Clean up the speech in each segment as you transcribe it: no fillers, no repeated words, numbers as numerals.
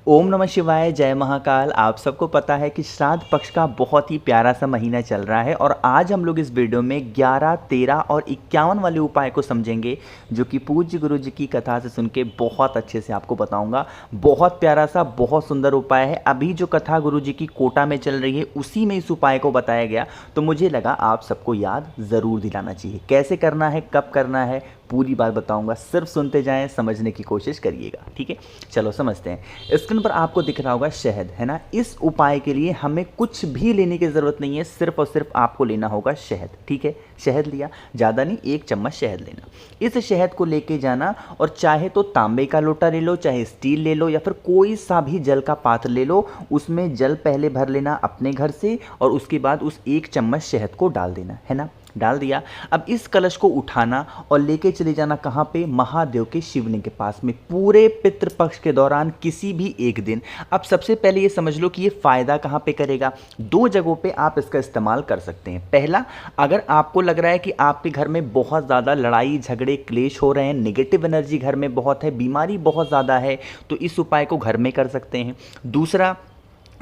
ओम नमः शिवाय, जय महाकाल। आप सबको पता है कि श्राद्ध पक्ष का बहुत ही प्यारा सा महीना चल रहा है और आज हम लोग इस वीडियो में 11, 13 और 51 वाले उपाय को समझेंगे, जो कि पूज्य गुरु जी की कथा से सुन के बहुत अच्छे से आपको बताऊंगा। बहुत प्यारा सा, बहुत सुंदर उपाय है। अभी जो कथा गुरु जी की कोटा में चल रही है उसी में इस उपाय को बताया गया, तो मुझे लगा आप सबको याद ज़रूर दिलाना चाहिए। कैसे करना है, कब करना है, पूरी बात बताऊंगा। सिर्फ सुनते जाएं, समझने की कोशिश करिएगा। ठीक है, चलो समझते हैं। स्क्रीन पर आपको दिख रहा होगा शहद, है ना। इस उपाय के लिए हमें कुछ भी लेने की ज़रूरत नहीं है, सिर्फ और सिर्फ आपको लेना होगा शहद। ठीक है, शहद लिया, ज़्यादा नहीं, 1 चम्मच शहद लेना। इस शहद को लेके जाना और चाहे तो तांबे का लोटा ले लो, चाहे स्टील ले लो, या फिर कोई सा भी जल का पात्र ले लो। उसमें जल पहले भर लेना अपने घर से और उसके बाद उस 1 चम्मच शहद को डाल देना, है ना। डाल दिया। अब इस कलश को उठाना और लेके चले जाना कहाँ पे, महादेव के शिवलिंग के पास में, पूरे पितृपक्ष के दौरान किसी भी एक दिन। अब सबसे पहले ये समझ लो कि ये फायदा कहाँ पे करेगा। 2 जगहों पे आप इसका इस्तेमाल कर सकते हैं। पहला, अगर आपको लग रहा है कि आपके घर में बहुत ज़्यादा लड़ाई झगड़े क्लेश हो रहे हैं, नेगेटिव एनर्जी घर में बहुत है, बीमारी बहुत ज़्यादा है, तो इस उपाय को घर में कर सकते हैं। दूसरा,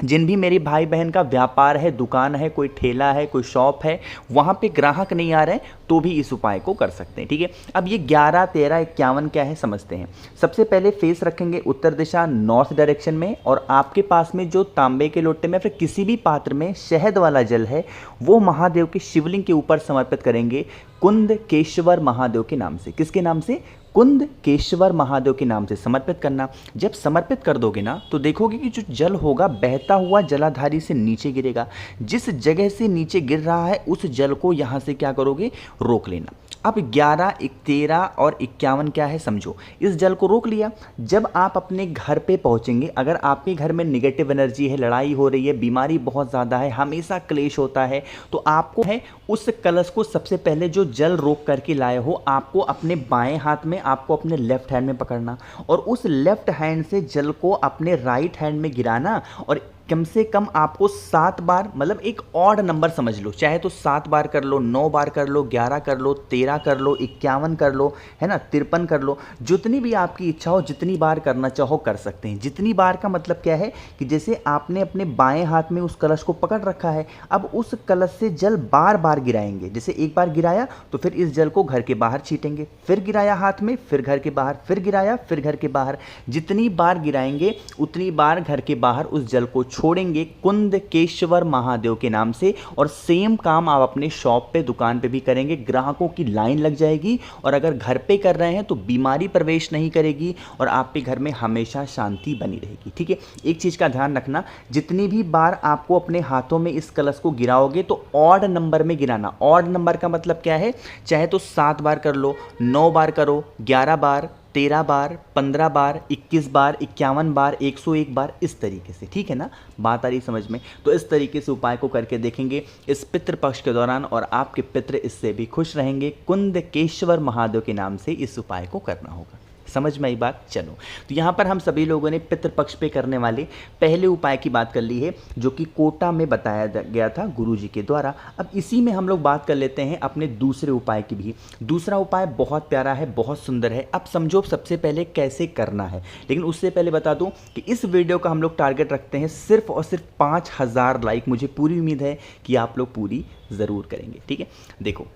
जिन भी मेरे भाई बहन का व्यापार है, दुकान है, कोई ठेला है, कोई शॉप है, वहाँ पे ग्राहक नहीं आ रहे हैं, तो भी इस उपाय को कर सकते हैं। ठीक है, अब ये 11, 13, 51 क्या है समझते हैं। सबसे पहले फेस रखेंगे उत्तर दिशा, नॉर्थ डायरेक्शन में, और आपके पास में जो तांबे के लोटे में फिर किसी भी पात्र में शहद वाला जल है वो महादेव के शिवलिंग के ऊपर समर्पित करेंगे, कुंदकेश्वर महादेव के नाम से। किसके नाम से? कुंदकेश्वर महादेव के नाम से समर्पित करना। जब समर्पित कर दोगे ना, तो देखोगे कि जो जल होगा बहता हुआ जलाधारी से नीचे गिरेगा। जिस जगह से नीचे गिर रहा है उस जल को यहाँ से क्या करोगे, रोक लेना। अब 11, 13 और 51 क्या है समझो। इस जल को रोक लिया। जब आप अपने घर पे पहुंचेंगे, अगर आपके घर में निगेटिव एनर्जी है, लड़ाई हो रही है, बीमारी बहुत ज़्यादा है, हमेशा क्लेश होता है, तो आपको है उस कलश को सबसे पहले जो जल रोक करके लाए हो, आपको अपने बाएं हाथ में, आपको अपने लेफ्ट हैंड में पकड़ना और उस लेफ्ट हैंड से जल को अपने राइट हैंड में गिराना और कम से कम आपको 7 बार, मतलब एक ऑड नंबर समझ लो, चाहे तो 7 बार कर लो, 9 बार कर लो, 11 कर लो, 13 कर लो, 51 कर लो, है ना, 53 कर लो। जितनी भी आपकी इच्छा हो, जितनी बार करना चाहो कर सकते हैं। जितनी बार का मतलब क्या है कि जैसे आपने अपने बाएं हाथ में उस कलश को पकड़ रखा है, अब उस कलश से जल बार बार गिराएंगे। जैसे एक बार गिराया तो फिर इस जल को घर के बाहर छीटेंगे, फिर गिराया हाथ में, फिर घर के बाहर, फिर गिराया, फिर घर के बाहर। जितनी बार गिराएंगे उतनी बार घर के बाहर उस जल को छोड़ेंगे कुंदकेश्वर महादेव के नाम से। और सेम काम आप अपने शॉप पे, दुकान पे भी करेंगे। ग्राहकों की लाइन लग जाएगी और अगर घर पे कर रहे हैं तो बीमारी प्रवेश नहीं करेगी और आपके घर में हमेशा शांति बनी रहेगी। ठीक है, एक चीज़ का ध्यान रखना, जितनी भी बार आपको अपने हाथों में इस कलश को गिराओगे तो ऑड नंबर में गिराना। ऑड नंबर का मतलब क्या है, चाहे तो 7 बार कर लो, 9 बार करो, 11 बार, 13 बार, 15 बार, 21 बार, 51 बार, 101 बार, इस तरीके से। ठीक है ना, बात आ रही समझ में। तो इस तरीके से उपाय को करके देखेंगे इस पितृपक्ष के दौरान और आपके पितृ इससे भी खुश रहेंगे। कुंदकेश्वर महादेव के नाम से इस उपाय को करना होगा। समझ में आई बात। चलो, तो यहाँ पर हम सभी लोगों ने पितृपक्ष पे करने वाले पहले उपाय की बात कर ली है, जो कि कोटा में बताया गया था गुरु जी के द्वारा। अब इसी में हम लोग बात कर लेते हैं अपने दूसरे उपाय की भी। दूसरा उपाय बहुत प्यारा है, बहुत सुंदर है। अब समझो सबसे पहले कैसे करना है, लेकिन उससे पहले बता दूं कि इस वीडियो का हम लोग टारगेट रखते हैं सिर्फ और सिर्फ 5000 लाइक। मुझे पूरी उम्मीद है कि आप लोग पूरी ज़रूर करेंगे। ठीक है, देखो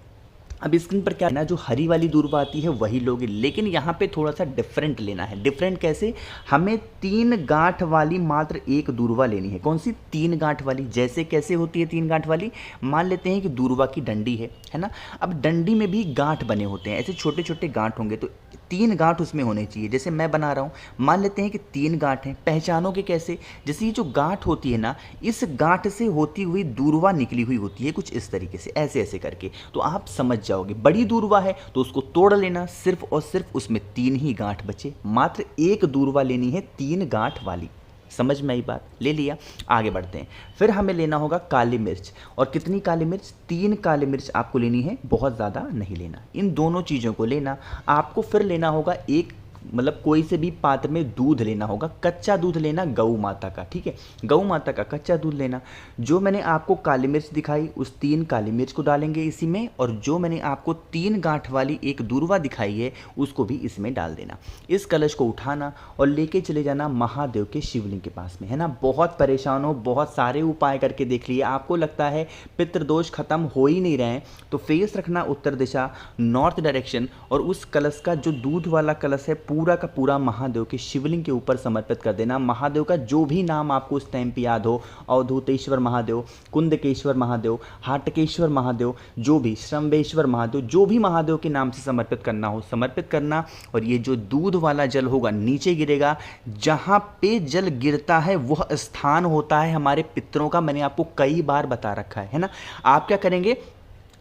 अब स्क्रीन पर क्या है ना, जो हरी वाली दूर्वा आती है वही लोगे, लेकिन यहाँ पे थोड़ा सा डिफरेंट लेना है। डिफरेंट कैसे, हमें 3 गांठ वाली मात्र एक दूर्वा लेनी है। कौन सी? 3 गांठ वाली। जैसे कैसे होती है 3 गांठ वाली, मान लेते हैं कि दूर्वा की डंडी है ना। अब डंडी में भी गांठ बने होते हैं, ऐसे छोटे छोटे गांठ होंगे, तो 3 गांठ उसमें होने चाहिए। जैसे मैं बना रहा हूँ, मान लेते हैं कि 3 गांठ हैं। पहचानोगे कैसे? जैसे ये जो गांठ होती है ना, इस गांठ से होती हुई दूर्वा निकली हुई होती है कुछ इस तरीके से, ऐसे ऐसे करके, तो आप समझ जाओगे। बड़ी दूर्वा है तो उसको तोड़ लेना, सिर्फ और सिर्फ उसमें 3 ही गांठ बचे। मात्र एक दूर्वा लेनी है 3 गांठ वाली। समझ में आई बात। ले लिया, आगे बढ़ते हैं। फिर हमें लेना होगा काली मिर्च। और कितनी काली मिर्च? 3 काली मिर्च आपको लेनी है, बहुत ज़्यादा नहीं लेना। इन दोनों चीज़ों को लेना। आपको फिर लेना होगा एक मतलब कोई से भी पात्र में दूध लेना होगा, कच्चा दूध लेना गौ माता का, ठीक है, गौ माता का कच्चा दूध लेना। जो मैंने आपको काली मिर्च दिखाई उस 3 काली मिर्च को डालेंगे इसी में, और जो मैंने आपको 3 गांठ वाली एक दूर्वा दिखाई है उसको भी इसमें डाल देना। इस कलश को उठाना और लेके चले जाना महादेव के शिवलिंग के पास में, है ना। बहुत परेशान हो, बहुत सारे उपाय करके देख लिए, आपको लगता है पितृदोष खत्म हो ही नहीं रहे हैं, तो फेस रखना उत्तर दिशा, नॉर्थ डायरेक्शन, और उस कलश का जो दूध वाला कलश है पूरा का पूरा महादेव के शिवलिंग के ऊपर समर्पित कर देना। महादेव का जो भी नाम आपको उस टाइम पे याद हो, अवधूतेश्वर महादेव, कुंदकेश्वर महादेव, हाटकेश्वर महादेव, जो भी श्रम्भेश्वर महादेव, जो भी महादेव के नाम से समर्पित करना हो समर्पित करना। और ये जो दूध वाला जल होगा नीचे गिरेगा, जहाँ पे जल गिरता है वह स्थान होता है हमारे पितरों का, मैंने आपको कई बार बता रखा है ना। आप क्या करेंगे,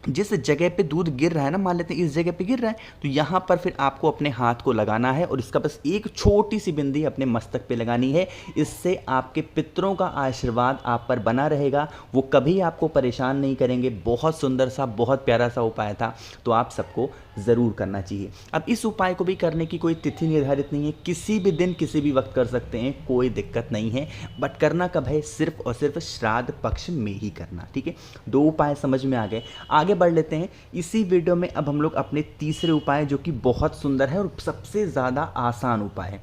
जिस जगह पे दूध गिर रहा है ना, मान लेते हैं इस जगह पे गिर रहा है, तो यहाँ पर फिर आपको अपने हाथ को लगाना है और इसका बस एक छोटी सी बिंदी अपने मस्तक पे लगानी है। इससे आपके पितरों का आशीर्वाद आप पर बना रहेगा, वो कभी आपको परेशान नहीं करेंगे। बहुत सुंदर सा, बहुत प्यारा सा उपाय था, तो आप सबको ज़रूर करना चाहिए। अब इस उपाय को भी करने की कोई तिथि निर्धारित नहीं है, किसी भी दिन किसी भी वक्त कर सकते हैं, कोई दिक्कत नहीं है। बट करना कब है, सिर्फ और सिर्फ श्राद्ध पक्ष में ही करना, ठीक है। 2 उपाय समझ में आ गए, आगे बढ़ लेते हैं इसी वीडियो में। अब हम लोग अपने तीसरे उपाय, जो कि बहुत सुंदर है और सबसे ज़्यादा आसान उपाय है,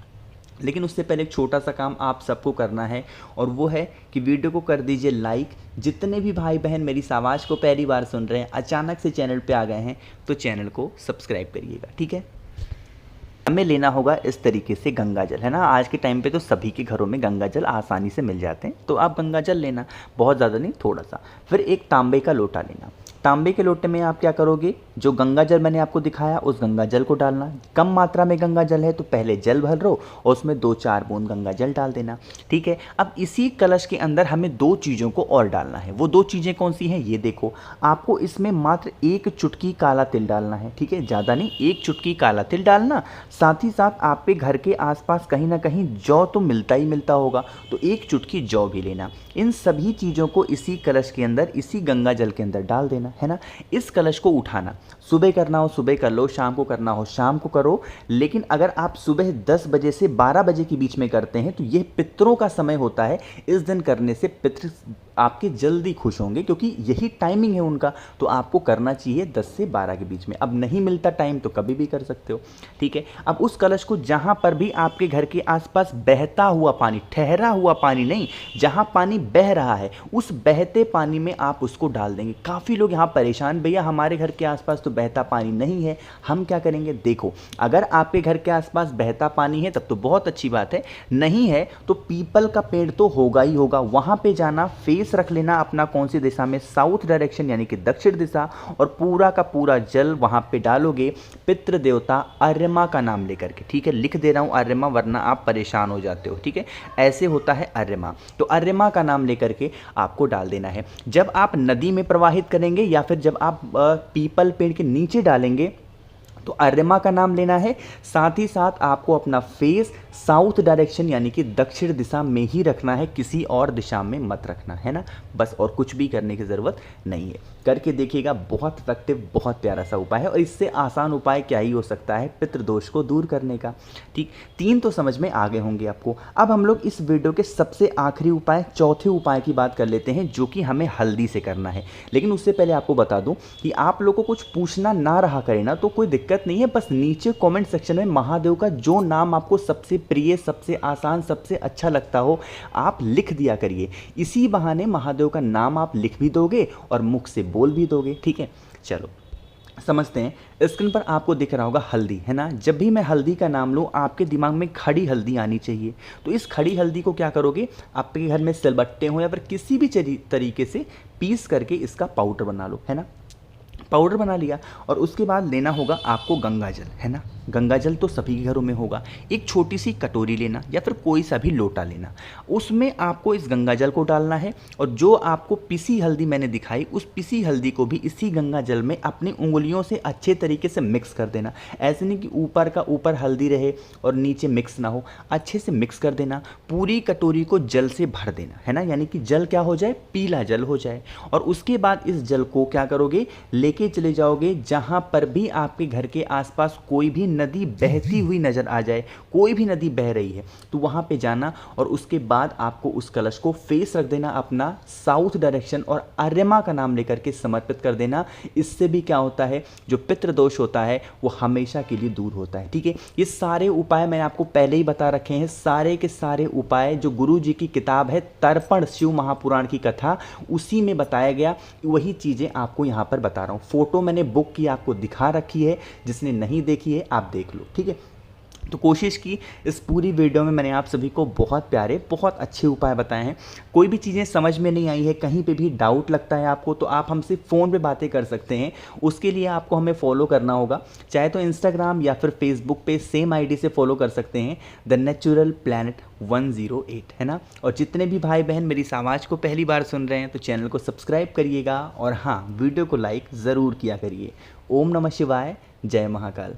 लेकिन उससे पहले एक छोटा सा काम आप सबको करना है, और वो है कि वीडियो को कर दीजिए लाइक। जितने भी भाई बहन मेरी इस आवाज़ को पहली बार सुन रहे हैं, अचानक से चैनल पे आ गए हैं, तो चैनल को सब्सक्राइब करिएगा, ठीक है। हमें लेना होगा इस तरीके से गंगा जल, है ना। आज के टाइम पे तो सभी के घरों में गंगा जल आसानी से मिल जाते हैं, तो आप गंगा जल लेना, बहुत ज़्यादा नहीं, थोड़ा सा। फिर एक तांबे का लोटा लेना, तांबे के लोटे में आप क्या करोगे, जो गंगा जल मैंने आपको दिखाया उस गंगा जल को डालना। कम मात्रा में गंगा जल है तो पहले जल भर लो और उसमें 2-4 बूंद गंगा जल डाल देना, ठीक है। अब इसी कलश के अंदर हमें 2 चीज़ों को और डालना है। वो 2 चीज़ें कौन सी हैं, ये देखो। आपको इसमें मात्र 1 चुटकी काला तिल डालना है, ठीक है, ज़्यादा नहीं, 1 चुटकी काला तिल डालना। साथ ही साथ आपके घर के आसपास कहीं ना कहीं जौ तो मिलता ही मिलता होगा, तो 1 चुटकी जौ भी लेना। इन सभी चीज़ों को इसी कलश के अंदर, इसी गंगा जल के अंदर डाल देना, है ना। इस कलश को उठाना, सुबह करना हो सुबह कर लो, शाम को करना हो शाम को करो। लेकिन अगर आप सुबह 10 बजे से 12 बजे के बीच में करते हैं तो यह पितरों का समय होता है। इस दिन करने से पितृ आपके जल्दी खुश होंगे, क्योंकि यही टाइमिंग है उनका, तो आपको करना चाहिए 10 से 12 के बीच में। अब नहीं मिलता टाइम तो कभी भी कर सकते हो, ठीक है। अब उस कलश को जहाँ पर भी आपके घर के आसपास बहता हुआ पानी, ठहरा हुआ पानी नहीं, जहाँ पानी बह रहा है उस बहते पानी में आप उसको डाल देंगे। काफ़ी लोग यहाँ परेशान, भैया हमारे घर के आसपास तो बहता पानी नहीं है, हम क्या करेंगे। देखो, अगर आपके घर के आसपास बहता पानी है तब तो बहुत अच्छी बात है, नहीं है तो पीपल का पेड़ तो होगा ही होगा, वहाँ पे जाना, फेस रख लेना अपना कौन सी दिशा में, साउथ डायरेक्शन यानी कि दक्षिण दिशा, और पूरा का पूरा जल वहां पे डालोगे पितृ देवता आर्यमा का नाम लेकर के, ठीक है। लिख दे रहा हूं आर्यमा, वरना आप परेशान हो जाते हो, ठीक है। ऐसे होता है आर्यमा, तो आर्यमा का नाम लेकर के आपको डाल देना है। जब आप नदी में प्रवाहित करेंगे या फिर जब आप पीपल पेड़ के नीचे डालेंगे तो आर्यमा का नाम लेना है। साथ ही साथ आपको अपना फेस साउथ डायरेक्शन यानी कि दक्षिण दिशा में ही रखना है, किसी और दिशा में मत रखना, है ना। बस, और कुछ भी करने की ज़रूरत नहीं है। करके देखिएगा, बहुत इफेक्टिव, बहुत प्यारा सा उपाय है, और इससे आसान उपाय क्या ही हो सकता है पितृदोष को दूर करने का, ठीक। 3 तो समझ में आ गए होंगे आपको। अब हम लोग इस वीडियो के सबसे आखिरी उपाय, चौथे उपाय की बात कर लेते हैं, जो कि हमें हल्दी से करना है। लेकिन उससे पहले आपको बता दूं कि आप लोग को कुछ पूछना ना रहा करे ना तो कोई दिक्कत नहीं है, बस नीचे कमेंट सेक्शन में महादेव का जो नाम आपको सबसे प्रिय, सबसे आसान, सबसे अच्छा लगता हो आप लिख दिया करिए। इसी बहाने महादेव का नाम आप लिख भी दोगे और मुख से बोल भी दोगे, ठीक है। चलो समझते हैं। स्क्रीन पर आपको दिख रहा होगा हल्दी, है ना। जब भी मैं हल्दी का नाम लूँ आपके दिमाग में खड़ी हल्दी आनी चाहिए। तो इस खड़ी हल्दी को क्या करोगे, आपके घर में सिलबट्टे हो या फिर किसी भी तरीके से पीस करके इसका पाउडर बना लो, है ना। पाउडर बना लिया और उसके बाद लेना होगा आपको गंगा जल, है ना। गंगा जल तो सभी के घरों में होगा। एक छोटी सी कटोरी लेना या फिर कोई सा भी लोटा लेना, उसमें आपको इस गंगा जल को डालना है, और जो आपको पिसी हल्दी मैंने दिखाई उस पिसी हल्दी को भी इसी गंगा जल में अपनी उंगलियों से अच्छे तरीके से मिक्स कर देना। ऐसे नहीं कि ऊपर का ऊपर हल्दी रहे और नीचे मिक्स ना हो, अच्छे से मिक्स कर देना। पूरी कटोरी को जल से भर देना, है ना, यानी कि जल क्या हो जाए, पीला जल हो जाए। और उसके बाद इस जल को क्या करोगे, लेके चले जाओगे जहाँ पर भी आपके घर के आसपास कोई भी नदी बहती हुई नज़र आ जाए, कोई भी नदी बह रही है, तो वहाँ पे जाना और उसके बाद आपको उस कलश को फेस रख देना अपना साउथ डायरेक्शन और आर्यमा का नाम लेकर के समर्पित कर देना। इससे भी क्या होता है, जो पितृदोष होता है वो हमेशा के लिए दूर होता है। ठीक है, ये सारे उपाय मैंने आपको पहले ही बता रखे हैं। सारे के सारे उपाय जो गुरु जी की किताब है तर्पण शिव महापुराण की कथा, उसी में बताया गया, वही चीज़ें आपको यहाँ पर बता रहा हूँ। फोटो मैंने बुक की आपको दिखा रखी है, जिसने नहीं देखी है आप देख लो। ठीक है, तो कोशिश की इस पूरी वीडियो में मैंने आप सभी को बहुत प्यारे बहुत अच्छे उपाय बताए हैं। कोई भी चीज़ें समझ में नहीं आई है, कहीं पे भी डाउट लगता है आपको, तो आप हमसे फ़ोन पे बातें कर सकते हैं। उसके लिए आपको हमें फॉलो करना होगा, चाहे तो इंस्टाग्राम या फिर फेसबुक पे सेम आईडी से फॉलो कर सकते हैं, द नेचुरल प्लैनेट 108, है ना। और जितने भी भाई बहन मेरी इस आवाज़ को पहली बार सुन रहे हैं तो चैनल को सब्सक्राइब करिएगा और हाँ, वीडियो को लाइक ज़रूर किया करिए। ओम नमः शिवाय, जय महाकाल।